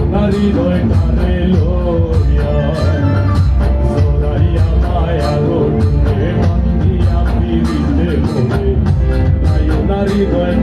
হৃদয় তারে লইয়া জড়াইয়া মায়া গঠনে বান্ধিয়া পিড়িতে পড়ে তাই না হৃদয়